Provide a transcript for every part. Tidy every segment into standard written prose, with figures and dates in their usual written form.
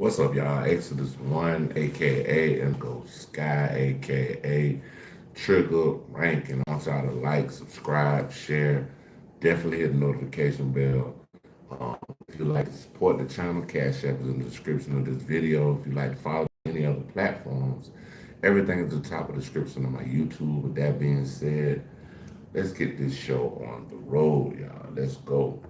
What's up, y'all? Exodus 1, aka Go Sky, aka Trigger Ranking. I want y'all to like, subscribe, share. Definitely hit the notification bell. If you like to support the channel, Cash App is in the description of this video. If you like to follow any other platforms, everything is at the top of the description of my YouTube. With that being said, let's get this show on the road, y'all. Let's go.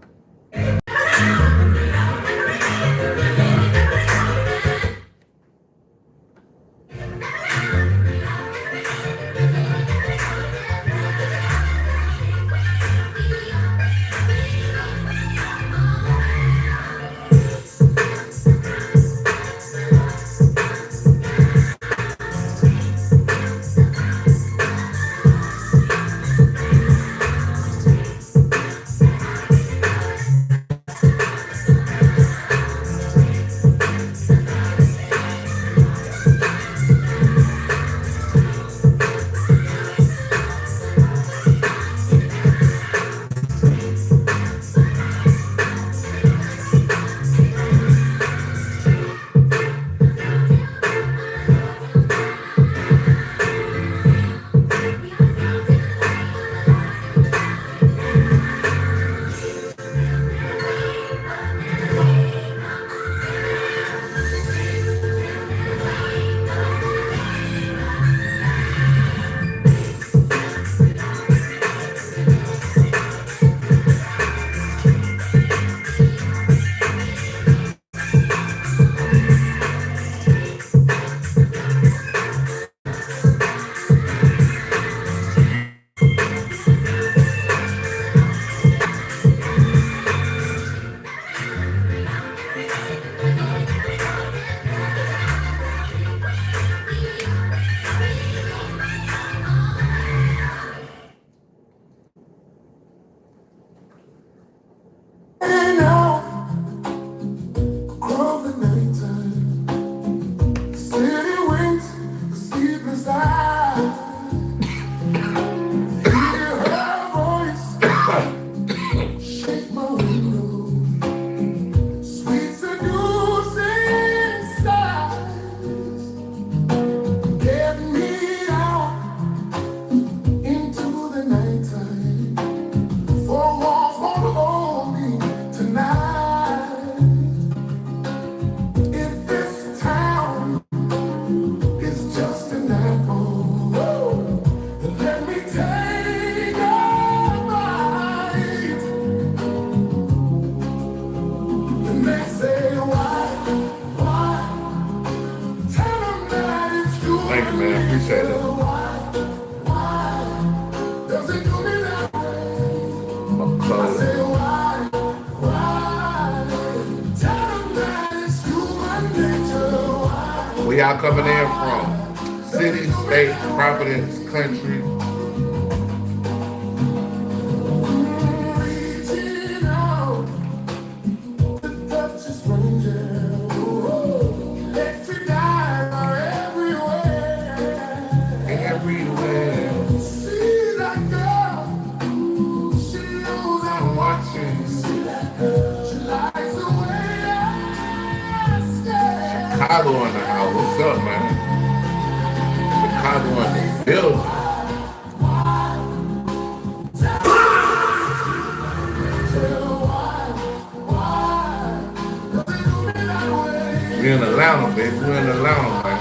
Thank you, man. Appreciate it. I'm close. Where y'all coming in from? City, state, Providence, country. Chicago in the house. What's up, man? Chicago in the building. We in Atlanta, baby. We in Atlanta, man.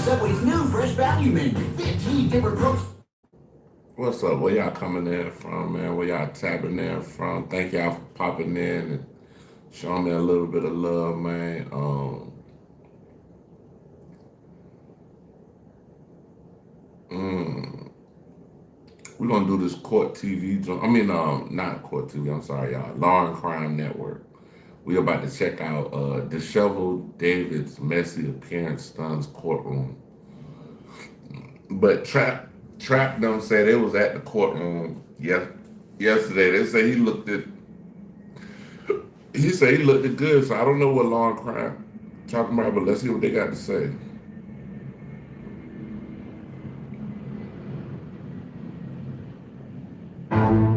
Subway's new fresh value menu. 15 different proteins. What's up? Where y'all coming in from, man? Where y'all tapping in from? Thank y'all for popping in and showing me a little bit of love, man. Mm, we're gonna do this court TV. Not court TV. I'm sorry, y'all. Law and Crime Network. We about to check out disheveled David's messy appearance stuns courtroom. But Trap don't say they was at the courtroom yesterday. They say he said he looked good, so I don't know what law and crime talking about, but let's see what they got to say.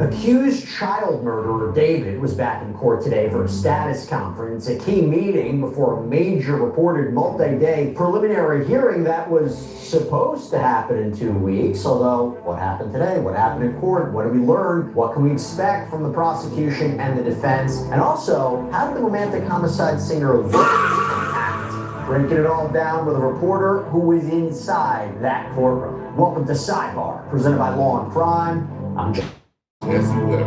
Accused child murderer David was back in court today for a status conference, a key meeting before a major reported multi-day preliminary hearing that was supposed to happen in 2 weeks. Although, what happened today? What happened in court? What did we learn? What can we expect from the prosecution and the defense? And also, how did the romantic homicide singer look and act? Breaking it all down with a reporter who was inside that courtroom. Welcome to Sidebar, presented by Law and Crime. I'm John. Yes, he will.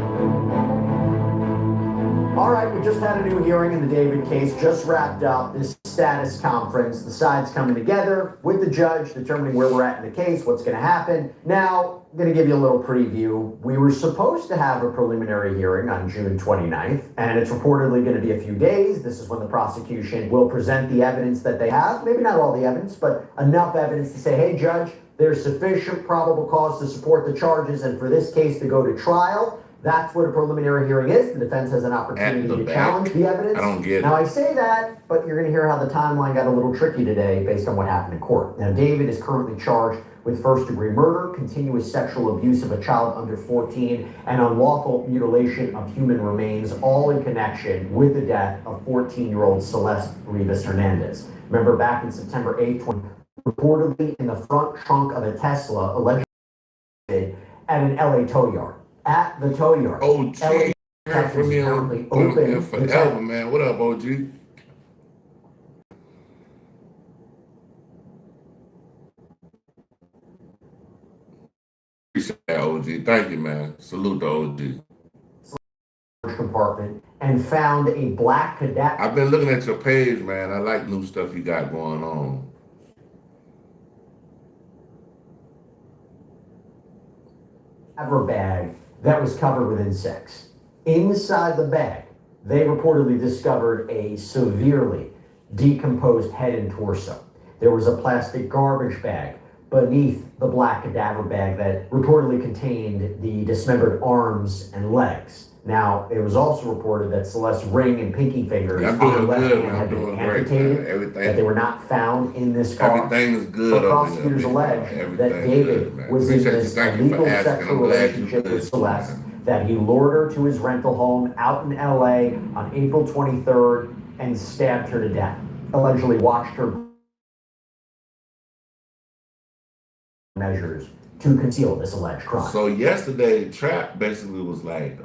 All right, we just had a new hearing in the David case, just wrapped up this status conference. The sides coming together with the judge, determining where we're at in the case, what's going to happen. Now, I'm going to give you a little preview. We were supposed to have a preliminary hearing on June 29th, and it's reportedly going to be a few days. This is when the prosecution will present the evidence that they have. Maybe not all the evidence, but enough evidence to say, hey, judge, there's sufficient probable cause to support the charges and for this case to go to trial. That's what a preliminary hearing is. The defense has an opportunity to challenge the evidence. I don't get it. Now, I say that, but you're going to hear how the timeline got a little tricky today based on what happened in court. Now, David is currently charged with first-degree murder, continuous sexual abuse of a child under 14, and unlawful mutilation of human remains, all in connection with the death of 14-year-old Celeste Rivas Hernandez. Remember, back in September 8th, reportedly in the front trunk of a Tesla, allegedly at an LA tow yard. At the tow yard. OG, LA for me on forever, man. What up, OG? Appreciate that, OG. Thank you, man. Salute the OG. Compartment and found a black cadaver. I've been looking at your page, man. I like new stuff you got going on. Bag that was covered with insects. Inside the bag, they reportedly discovered a severely decomposed head and torso. There was a plastic garbage bag beneath the black cadaver bag that reportedly contained the dismembered arms and legs. Now, it was also reported that Celeste's ring and pinky fingers on her left hand had been amputated, that they were not found in this car. Everything is good. But prosecutors allege that David was in this illegal sexual relationship with Celeste, that he lured her to his rental home out in LA on April 23rd and stabbed her to death. Allegedly watched her measures to conceal this alleged crime. So yesterday, Trap basically was like,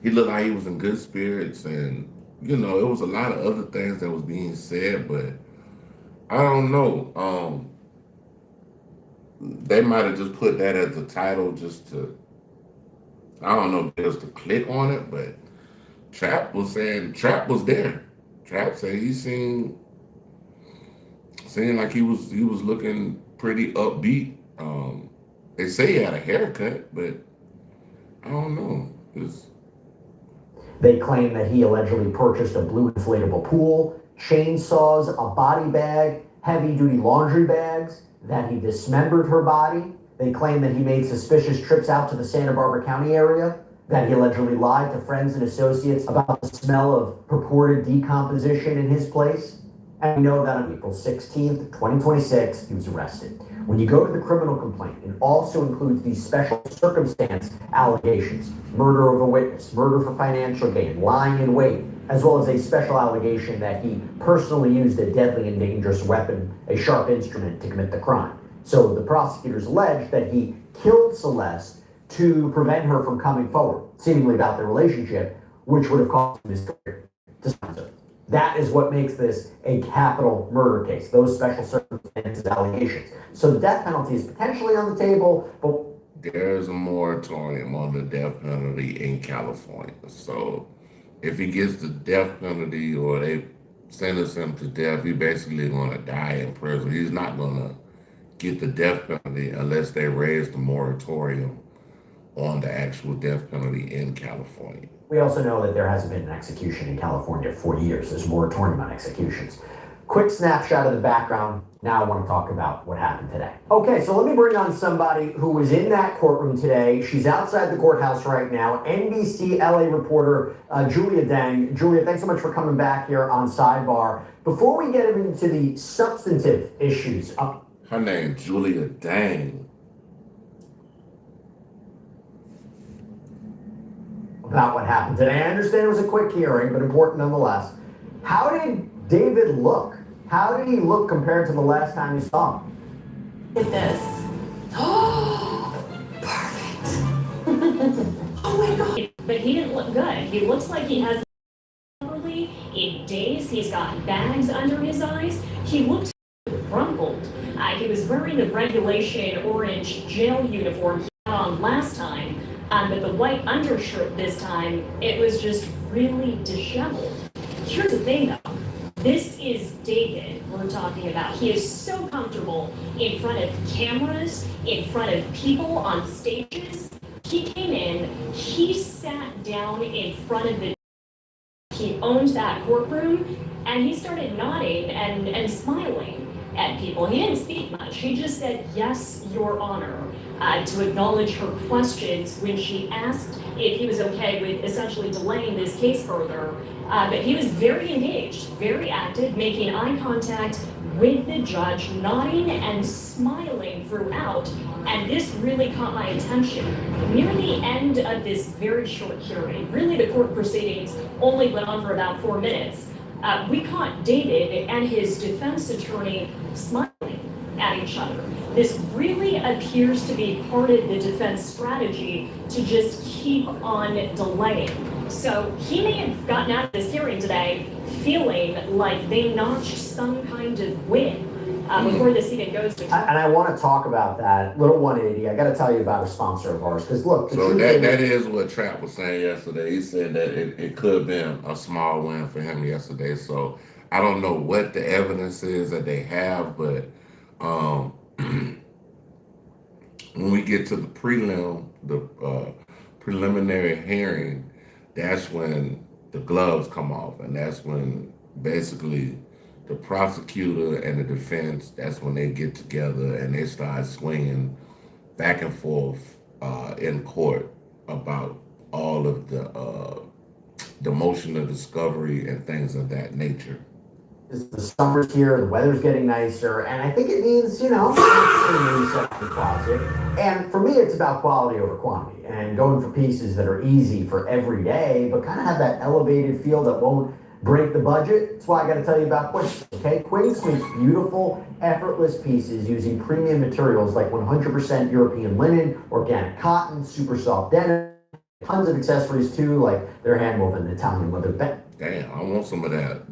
he looked like he was in good spirits, and it was a lot of other things that was being said, but I don't know. They might have just put that as a title just to, I don't know, just to click on it, but Trap was there. Trap said he seemed like he was looking pretty upbeat. They say he had a haircut, but I don't know. They claim that he allegedly purchased a blue inflatable pool, chainsaws, a body bag, heavy-duty laundry bags, that he dismembered her body. They claim that he made suspicious trips out to the Santa Barbara County area, that he allegedly lied to friends and associates about the smell of purported decomposition in his place. And we know that on April 16th, 2026, he was arrested. When you go to the criminal complaint, it also includes these special circumstance allegations: murder of a witness, murder for financial gain, lying in wait, as well as a special allegation that he personally used a deadly and dangerous weapon, a sharp instrument, to commit the crime. So the prosecutors allege that he killed Celeste to prevent her from coming forward, seemingly about their relationship, which would have cost him his career. That is what makes this a capital murder case. Those special circumstances his allegations. So the death penalty is potentially on the table, but there's a moratorium on the death penalty in California. So if he gets the death penalty or they sentence him to death, he's basically going to die in prison. He's not going to get the death penalty unless they raise the moratorium on the actual death penalty in California. We also know that there hasn't been an execution in California for years. There's a moratorium on executions. Quick snapshot of the background. Now I want to talk about what happened today. Okay, so let me bring on somebody who was in that courtroom today. She's outside the courthouse right now. NBC LA reporter Julia Deng. Julia, thanks so much for coming back here on Sidebar. Before we get into the substantive issues. Her name, Julia Deng. About what happened today. I understand it was a quick hearing, but important nonetheless. How did David look? How did he look compared to the last time you saw him? Look at this. Oh, perfect. Oh my God. But he didn't look good. He looks like he has properly in days. He's got bags under his eyes. He looked rumpled. He was wearing the regulation orange jail uniform he had on last time, but the white undershirt this time, it was just really disheveled. Here's the thing though. This is David we're talking about. He is so comfortable in front of cameras, in front of people on stages. He came in, he sat down in front of the, he owned that courtroom, and he started nodding and smiling at people. He didn't speak much. He just said, "Yes, Your Honor," to acknowledge her questions when she asked if he was okay with essentially delaying this case further. But he was very engaged, very active, making eye contact with the judge, nodding and smiling throughout. And this really caught my attention. Near the end of this very short hearing, really the court proceedings only went on for about 4 minutes. We caught David and his defense attorney smiling at each other. This really appears to be part of the defense strategy to just keep on delaying. So he may have gotten out of this hearing today feeling like they notched some kind of win before this even goes to trial. And I want to talk about that little 180. I got to tell you about a sponsor of ours because look. So that is what Trap was saying yesterday. He said that it could have been a small win for him yesterday. So I don't know what the evidence is that they have, but when we get to the preliminary hearing, that's when the gloves come off, and that's when basically the prosecutor and the defense, that's when they get together and they start swinging back and forth in court about all of the motion of discovery and things of that nature. The summer's here, the weather's getting nicer, and I think it means, you know, the closet. And for me, it's about quality over quantity and going for pieces that are easy for every day, but kind of have that elevated feel that won't break the budget. That's why I got to tell you about Quince. Okay, Quince makes beautiful, effortless pieces using premium materials like 100% European linen, organic cotton, super soft denim, tons of accessories too, like their hand-woven Italian leather bag. Damn, I want some of that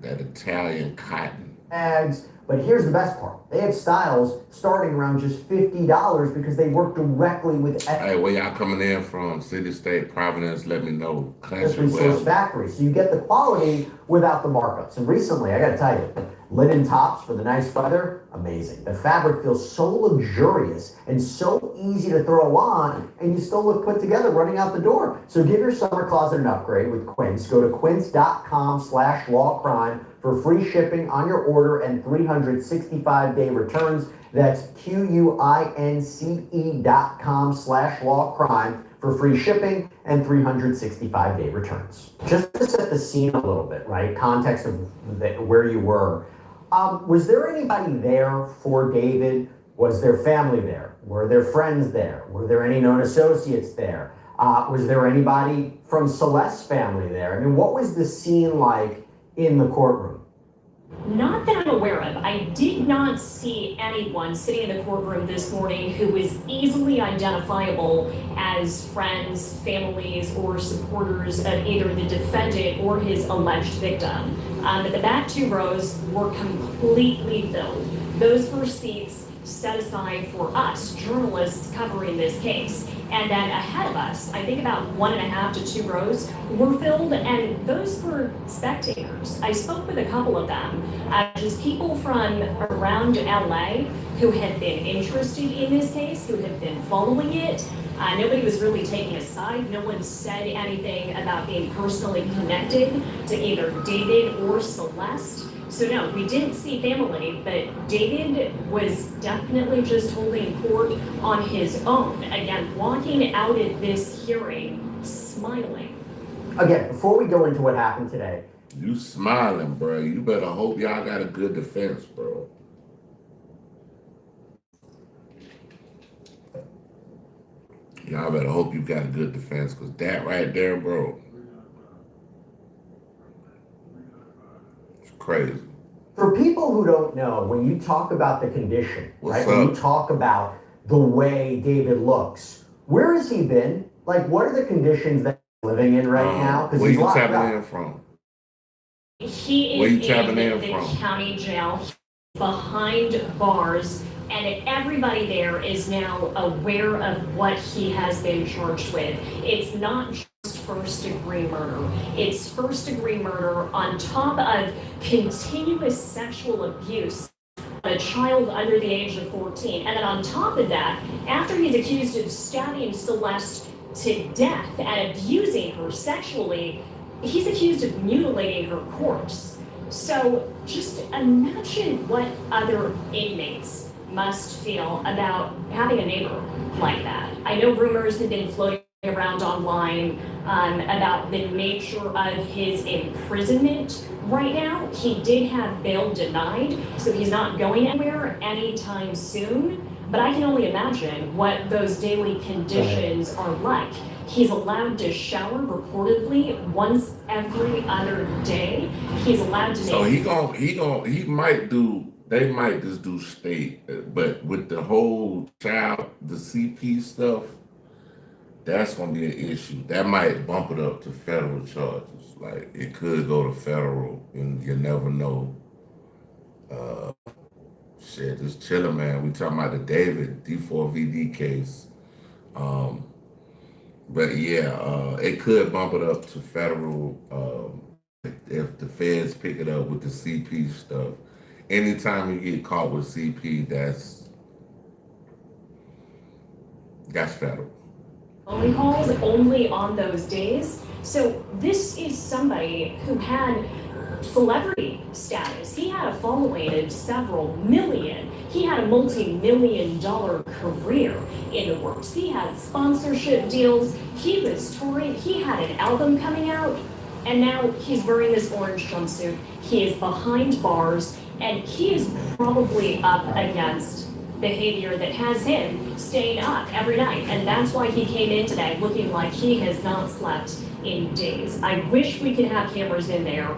Italian cotton Bags. But here's the best part. They have styles starting around just $50 because they work directly with Hey, where y'all coming in from? City, State, Providence, let me know. resource factories. So you get the quality without the markups. And recently, I gotta tell you, linen tops for the nice weather, amazing. The fabric feels so luxurious and so easy to throw on, and you still look put together running out the door. So give your summer closet an upgrade with Quince. Go to quince.com/lawcrime for free shipping on your order and 365-day returns. That's QUINCE.com/lawcrime for free shipping and 365-day returns. Just to set the scene a little bit, right? Context of where you were. Was there anybody there for David? Was there family there? Were there friends there? Were there any known associates there? Was there anybody from Celeste's family there? I mean, what was the scene like in the courtroom? Not that I'm aware of. I did not see anyone sitting in the courtroom this morning who was easily identifiable as friends, families, or supporters of either the defendant or his alleged victim. But the back two rows were completely filled. Those were seats set aside for us, journalists covering this case. And then ahead of us, I think about 1.5 to 2 rows were filled, and those were spectators. I spoke with a couple of them, just people from around LA who had been interested in this case, who had been following it. Nobody was really taking a side. No one said anything about being personally connected to either David or Celeste. So no, we didn't see family, but David was definitely just holding court on his own. Again, walking out at this hearing, smiling. Again, before we go into what happened today. You smiling, bro. You better hope y'all got a good defense, bro. Y'all better hope you got a good defense, because that right there, bro, it's crazy. For people who don't know, when you talk about the condition, What's right? When up? you talk about the way David looks, where has he been? Like, what are the conditions that he's living in right now? Where he's you locked tapping up. in from? He Where is you tapping in in the from? county jail behind bars, and everybody there is now aware of what he has been charged with. It's not just first-degree murder. It's first-degree murder on top of continuous sexual abuse of a child under the age of 14. And then on top of that, after he's accused of stabbing Celeste to death and abusing her sexually, he's accused of mutilating her corpse. So just imagine what other inmates must feel about having a neighbor like that. I know rumors have been floating around online about the nature of his imprisonment right now. He did have bail denied, so he's not going anywhere anytime soon. But I can only imagine what those daily conditions are like. He's allowed to shower reportedly once every other day. He's allowed to make. So he might do. They might just do state, but with the whole the CP stuff, that's gonna be an issue. That might bump it up to federal charges. Like, it could go to federal, and you never know. Shit, just chilling, man. We talking about the David D4VD case. But yeah, it could bump it up to federal if the feds pick it up with the CP stuff. Anytime you get caught with CP, that's federal. Phone calls only on those days. So this is somebody who had celebrity status. He had a following of several million. He had a multi-million-dollar career in the works. He had sponsorship deals. He was touring. He had an album coming out. And now he's wearing this orange jumpsuit. He is behind bars, and he is probably up against behavior that has him staying up every night. And that's why he came in today looking like he has not slept in days. I wish we could have cameras in there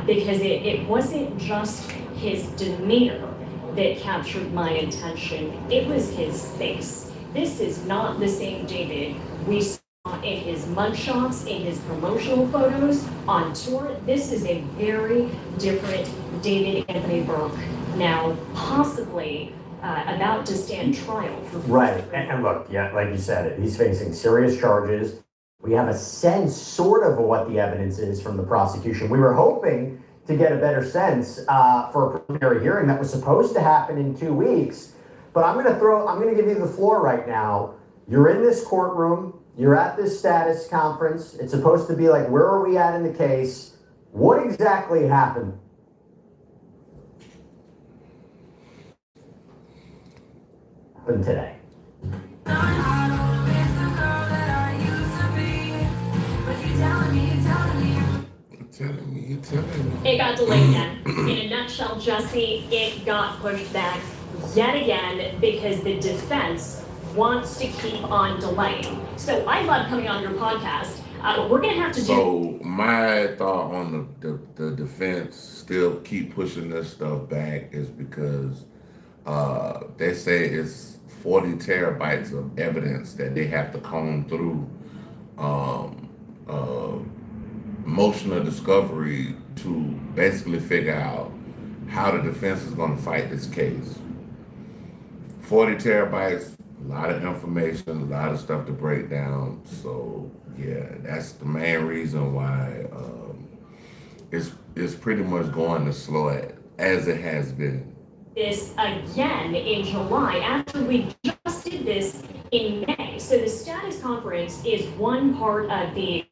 because it wasn't just his demeanor that captured my attention. It was his face. This is not the same David we saw in his mugshots, in his promotional photos on tour. This is a very different David Anthony Burke, now possibly about to stand trial for. Right, and look, yeah, like you said, he's facing serious charges. We have a sense, sort of what the evidence is from the prosecution. We were hoping to get a better sense for a preliminary hearing that was supposed to happen in 2 weeks. But I'm gonna give you the floor right now. You're in this courtroom, you're at this status conference. It's supposed to be like, where are we at in the case? What exactly happened? Today. You telling me. It got delayed again. In a nutshell, Jesse, it got pushed back yet again because the defense wants to keep on delaying. So I love coming on your podcast We're going to have to do. So my thought on the defense still keep pushing this stuff back is because they say it's 40 terabytes of evidence that they have to comb through motion of discovery to basically figure out how the defense is going to fight this case. 40 terabytes, a lot of information, a lot of stuff to break down. So yeah, that's the main reason why it's pretty much going as slow as it has been. This again in July after we just did this in May. So the status conference is one part of the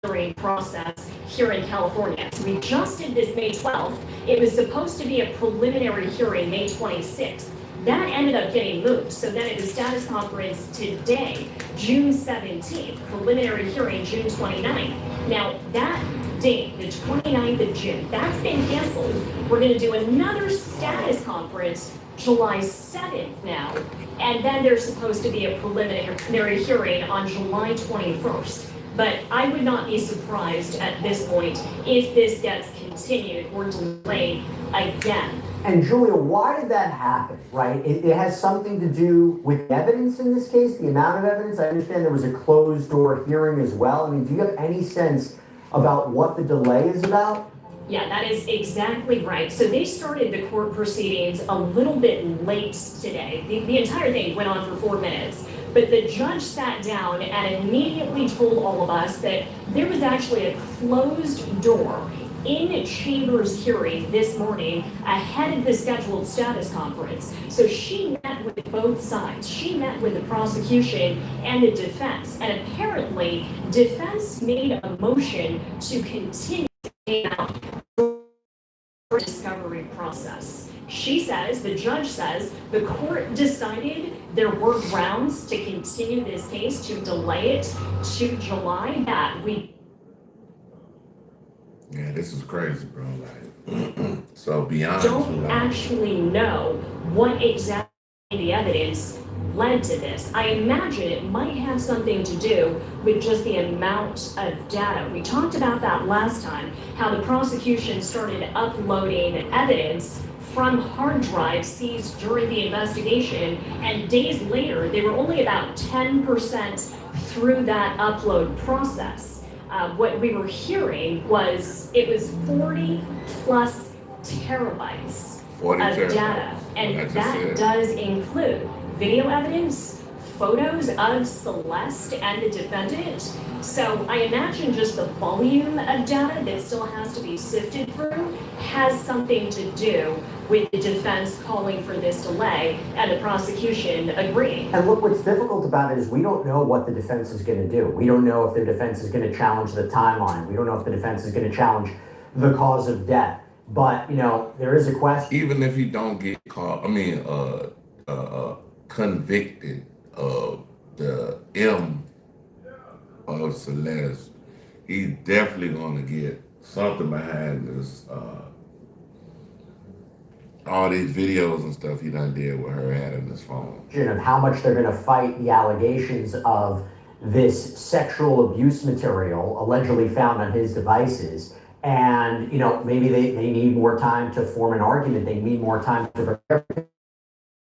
hearing process here in California. We just did this May 12th. It was supposed to be a preliminary hearing May 26th. That ended up getting moved. So then at the status conference today, June 17th, preliminary hearing June 29th. Now that date, the 29th of June, that's been canceled. We're going to do another status conference July 7th now. And then there's supposed to be a preliminary hearing on July 21st. But I would not be surprised at this point if this gets continued or delayed again. And Julia, why did that happen, right? It has something to do with evidence in this case, the amount of evidence. I understand there was a closed door hearing as well. I mean, do you have any sense about what the delay is about? Yeah, that is exactly right. So they started the court proceedings a little bit late today. The entire thing went on for 4 minutes. But the judge sat down and immediately told all of us that there was actually a closed door in Chambers hearing this morning ahead of the scheduled status conference. So she met with both sides. She met with the prosecution and the defense. And apparently, defense made a motion to continue the discovery process. She says, the judge says, the court decided there were grounds to continue this case, to delay it to July. Yeah, this is crazy, bro. Like, so beyond don't July, actually know what exactly the evidence led to this. I imagine it might have something to do with just the amount of data. We talked about that last time, how the prosecution started uploading evidence from hard drives seized during the investigation, and days later, they were only about 10% through that upload process. What we were hearing was it was 40 plus terabytes 40 of terabytes. data, and Like I that said. does include video evidence, photos of Celeste and the defendant. So I imagine just the volume of data that still has to be sifted through has something to do with the defense calling for this delay and the prosecution agreeing. And look, what's difficult about it is we don't know what the defense is going to do. We don't know if the defense is going to challenge the timeline. We don't know if the defense is going to challenge the cause of death. But, you know, there is a question. even if he don't get caught, convicted of the M of Celeste, he's definitely gonna get something behind this. All these videos and stuff he done did with her had in his phone. Of how much they're going to fight the allegations of this sexual abuse material allegedly found on his devices. And, you know, maybe they need more time to form an argument. They need more time to prepare.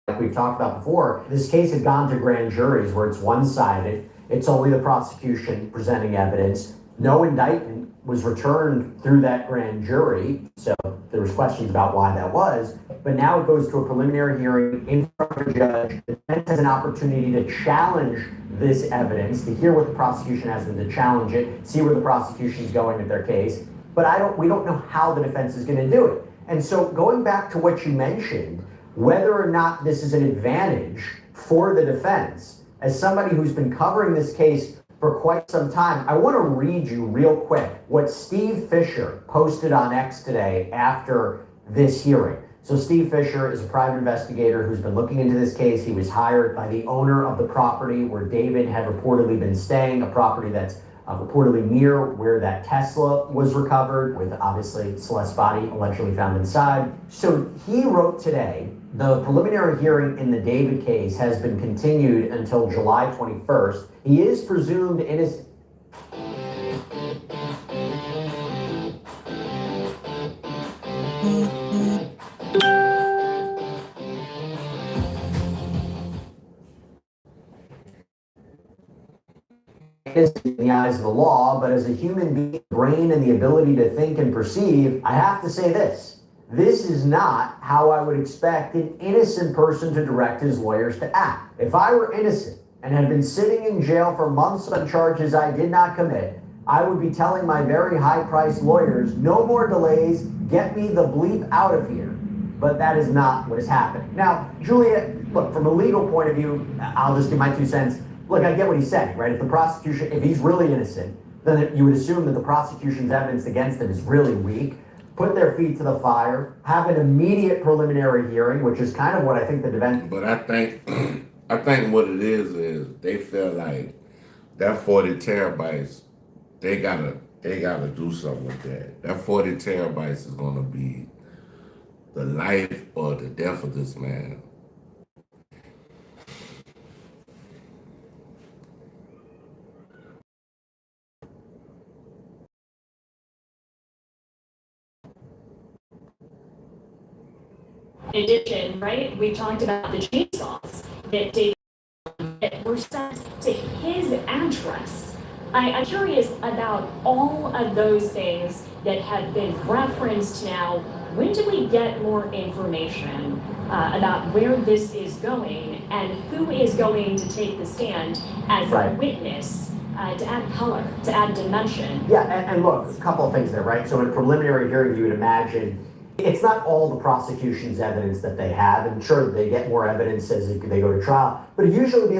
Like we've talked about before, this case had gone to grand juries where it's one-sided. It's only the prosecution presenting evidence. No indictment was returned through that grand jury. So there was questions about why that was. But now it goes to a preliminary hearing in front of a judge. The defense has an opportunity to challenge this evidence, to hear what the prosecution has, and to challenge it, see where the prosecution is going with their case. But we don't know how the defense is going to do it. And so going back to what you mentioned, whether or not this is an advantage for the defense, as somebody who's been covering this case for quite some time, I want to read you real quick what Steve Fisher posted on X today after this hearing. So Steve Fisher is a private investigator who's been looking into this case. He was hired by the owner of the property where David had reportedly been staying, a property that's reportedly near where that Tesla was recovered, with obviously Celeste's body allegedly found inside. So he wrote today, the preliminary hearing in the David case has been continued until July 21st. He is presumed innocent. In the eyes of the law, but as a human being, brain and the ability to think and perceive, I have to say this. This is not how I would expect an innocent person to direct his lawyers to act. If I were innocent and had been sitting in jail for months on charges I did not commit, I would be telling my very high-priced lawyers, no more delays, get me the bleep out of here. But that is not what is happening. Now, Julia, look, from a legal point of view, I'll just give my 2 cents. Look, I get what he's saying, right? If the prosecution, if he's really innocent, then you would assume that the prosecution's evidence against him is really weak. Put their feet to the fire, have an immediate preliminary hearing, which is kind of what I think the defense. But I think what it is they feel like that 40 terabytes, they gotta do something with that. That 40 terabytes is gonna be the life or the death of this man. In addition, right, we talked about the chainsaws that David that were sent to his address. I'm curious about all of those things that have been referenced now. When do we get more information about where this is going and who is going to take the stand as a witness to add color, to add dimension? Yeah, and look, a couple of things there, right? So in a preliminary hearing, you would imagine it's not all the prosecution's evidence that they have, and sure, they get more evidence as they go to trial, but it usually be